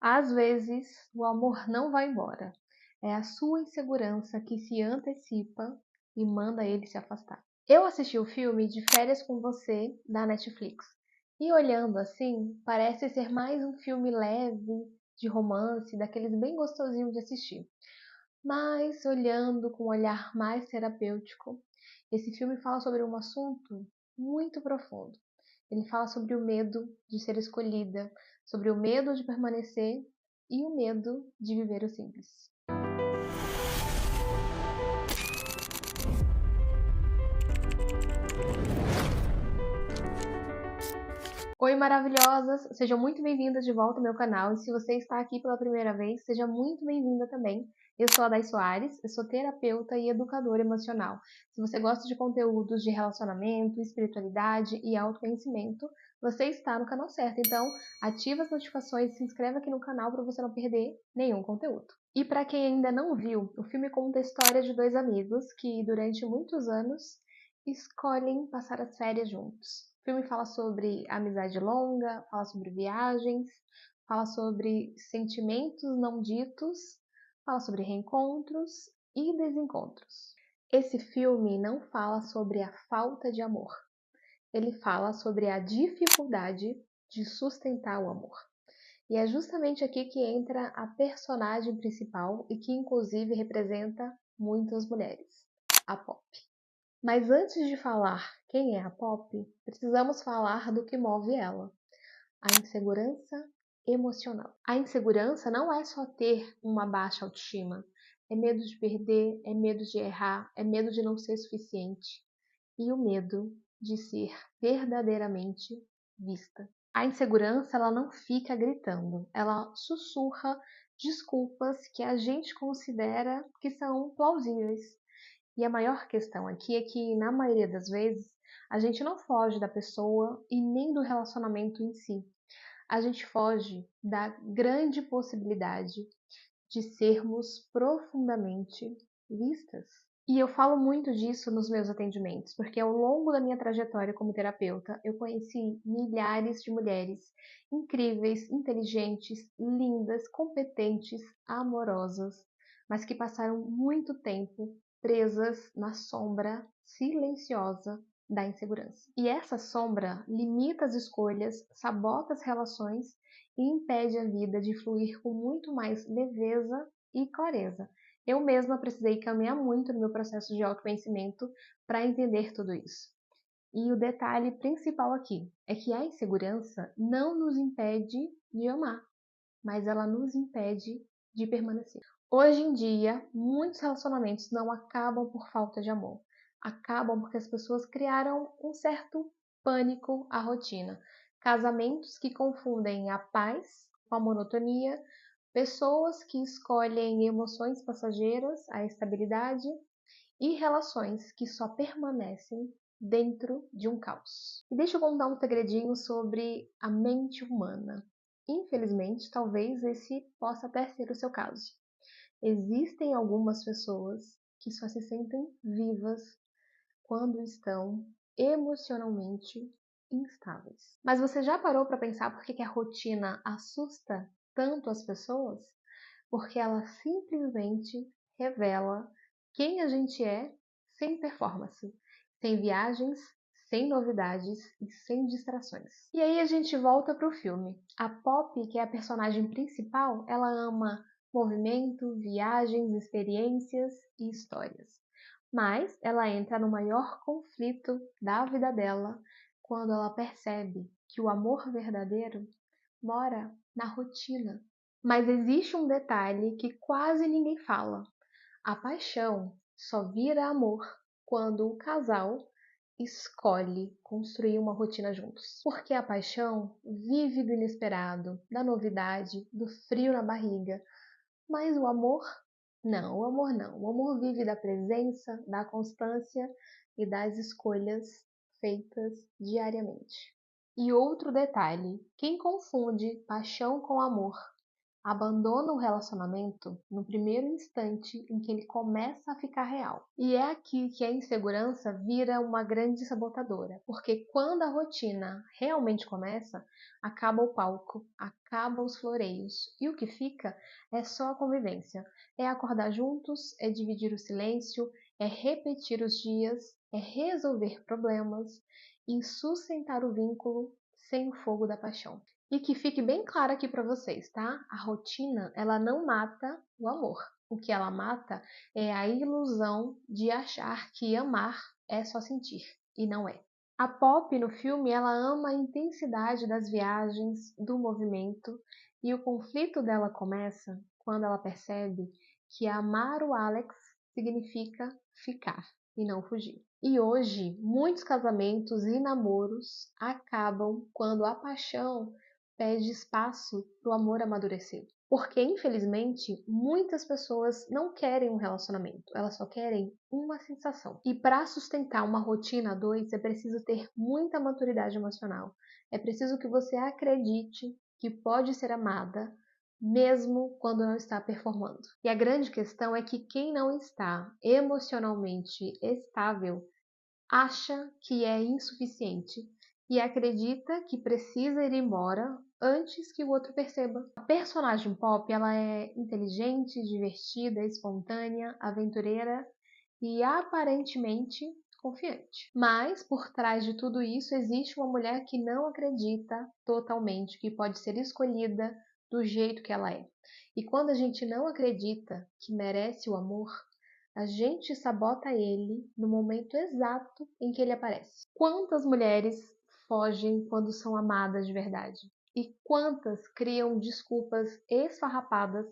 Às vezes, o amor não vai embora. É a sua insegurança que se antecipa e manda ele se afastar. Eu assisti o filme De Férias com Você, da Netflix. E olhando assim, parece ser mais um filme leve, de romance, daqueles bem gostosinho de assistir. Mas olhando com um olhar mais terapêutico, esse filme fala sobre um assunto muito profundo. Ele fala sobre o medo de ser escolhida, sobre o medo de permanecer e o medo de viver o simples. Oi, maravilhosas! Sejam muito bem-vindas de volta ao meu canal e se você está aqui pela primeira vez, seja muito bem-vinda também. Eu sou a Day Soares, eu sou terapeuta e educadora emocional. Se você gosta de conteúdos de relacionamento, espiritualidade e autoconhecimento, você está no canal certo. Então, ativa as notificações e se inscreva aqui no canal para você não perder nenhum conteúdo. E para quem ainda não viu, o filme conta a história de dois amigos que, durante muitos anos, escolhem passar as férias juntos. O filme fala sobre amizade longa, fala sobre viagens, fala sobre sentimentos não ditos, fala sobre reencontros e desencontros. Esse filme não fala sobre a falta de amor. Ele fala sobre a dificuldade de sustentar o amor. E é justamente aqui que entra a personagem principal e que inclusive representa muitas mulheres, a Pop. Mas antes de falar quem é a Pop, precisamos falar do que move ela: a insegurança emocional. A insegurança não é só ter uma baixa autoestima, é medo de perder, é medo de errar, é medo de não ser suficiente e o medo de ser verdadeiramente vista. A insegurança ela não fica gritando, ela sussurra desculpas que a gente considera que são plausíveis. E a maior questão aqui é que, na maioria das vezes, a gente não foge da pessoa e nem do relacionamento em si. A gente foge da grande possibilidade de sermos profundamente vistas. E eu falo muito disso nos meus atendimentos, porque ao longo da minha trajetória como terapeuta, eu conheci milhares de mulheres incríveis, inteligentes, lindas, competentes, amorosas, mas que passaram muito tempo presas na sombra silenciosa da insegurança. E essa sombra limita as escolhas, sabota as relações e impede a vida de fluir com muito mais leveza e clareza. Eu mesma precisei caminhar muito no meu processo de autoconhecimento para entender tudo isso. E o detalhe principal aqui é que a insegurança não nos impede de amar, mas ela nos impede de permanecer. Hoje em dia, muitos relacionamentos não acabam por falta de amor. Acabam porque as pessoas criaram um certo pânico à rotina. Casamentos que confundem a paz com a monotonia, pessoas que escolhem emoções passageiras, a estabilidade, e relações que só permanecem dentro de um caos. E deixa eu contar um segredinho sobre a mente humana. Infelizmente, talvez esse possa até ser o seu caso. Existem algumas pessoas que só se sentem vivas quando estão emocionalmente instáveis. Mas você já parou para pensar por que a rotina assusta tanto as pessoas? Porque ela simplesmente revela quem a gente é sem performance, sem viagens, sem novidades e sem distrações. E aí a gente volta para o filme. A Pop, que é a personagem principal, ela ama movimento, viagens, experiências e histórias. Mas ela entra no maior conflito da vida dela quando ela percebe que o amor verdadeiro mora na rotina. Mas existe um detalhe que quase ninguém fala: a paixão só vira amor quando o casal escolhe construir uma rotina juntos. Porque a paixão vive do inesperado, da novidade, do frio na barriga. Mas o amor, não, o amor não. O amor vive da presença, da constância e das escolhas feitas diariamente. E outro detalhe: quem confunde paixão com amor abandona o relacionamento no primeiro instante em que ele começa a ficar real. E é aqui que a insegurança vira uma grande sabotadora, porque quando a rotina realmente começa, acaba o palco, acaba os floreios, e o que fica é só a convivência. É acordar juntos, é dividir o silêncio, é repetir os dias, é resolver problemas e sustentar o vínculo sem o fogo da paixão. E que fique bem claro aqui para vocês, tá? A rotina, ela não mata o amor. O que ela mata é a ilusão de achar que amar é só sentir, e não é. A Pop no filme, ela ama a intensidade das viagens, do movimento, e o conflito dela começa quando ela percebe que amar o Alex significa ficar e não fugir. E hoje, muitos casamentos e namoros acabam quando a paixão pede espaço para o amor amadurecer. Porque, infelizmente, muitas pessoas não querem um relacionamento, elas só querem uma sensação. E para sustentar uma rotina a dois, é preciso ter muita maturidade emocional. É preciso que você acredite que pode ser amada, mesmo quando não está performando. E a grande questão é que quem não está emocionalmente estável acha que é insuficiente e acredita que precisa ir embora antes que o outro perceba. A personagem Pop, ela é inteligente, divertida, espontânea, aventureira e aparentemente confiante. Mas por trás de tudo isso existe uma mulher que não acredita totalmente que pode ser escolhida do jeito que ela é. E quando a gente não acredita que merece o amor, a gente sabota ele no momento exato em que ele aparece. Quantas mulheres fogem quando são amadas de verdade? E quantas criam desculpas esfarrapadas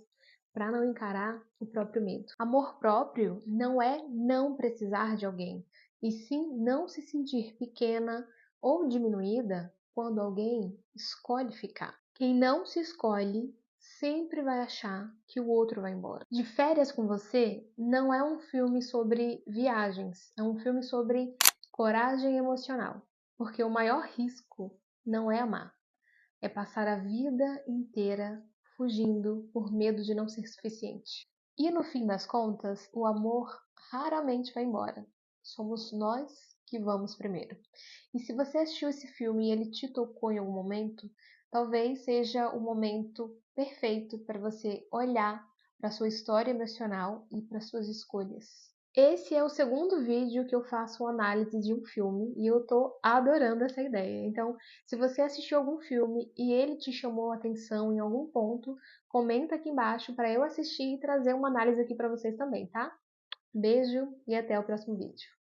para não encarar o próprio medo? Amor próprio não é não precisar de alguém, e sim não se sentir pequena ou diminuída quando alguém escolhe ficar. Quem não se escolhe sempre vai achar que o outro vai embora. De Férias com Você não é um filme sobre viagens, é um filme sobre coragem emocional, porque o maior risco não é amar, é passar a vida inteira fugindo por medo de não ser suficiente. E no fim das contas, o amor raramente vai embora. Somos nós que vamos primeiro. E se você assistiu esse filme e ele te tocou em algum momento, talvez seja o momento perfeito para você olhar para sua história emocional e para suas escolhas. Esse é o segundo vídeo que eu faço uma análise de um filme e eu tô adorando essa ideia. Então, se você assistiu algum filme e ele te chamou a atenção em algum ponto, comenta aqui embaixo para eu assistir e trazer uma análise aqui para vocês também, tá? Beijo e até o próximo vídeo.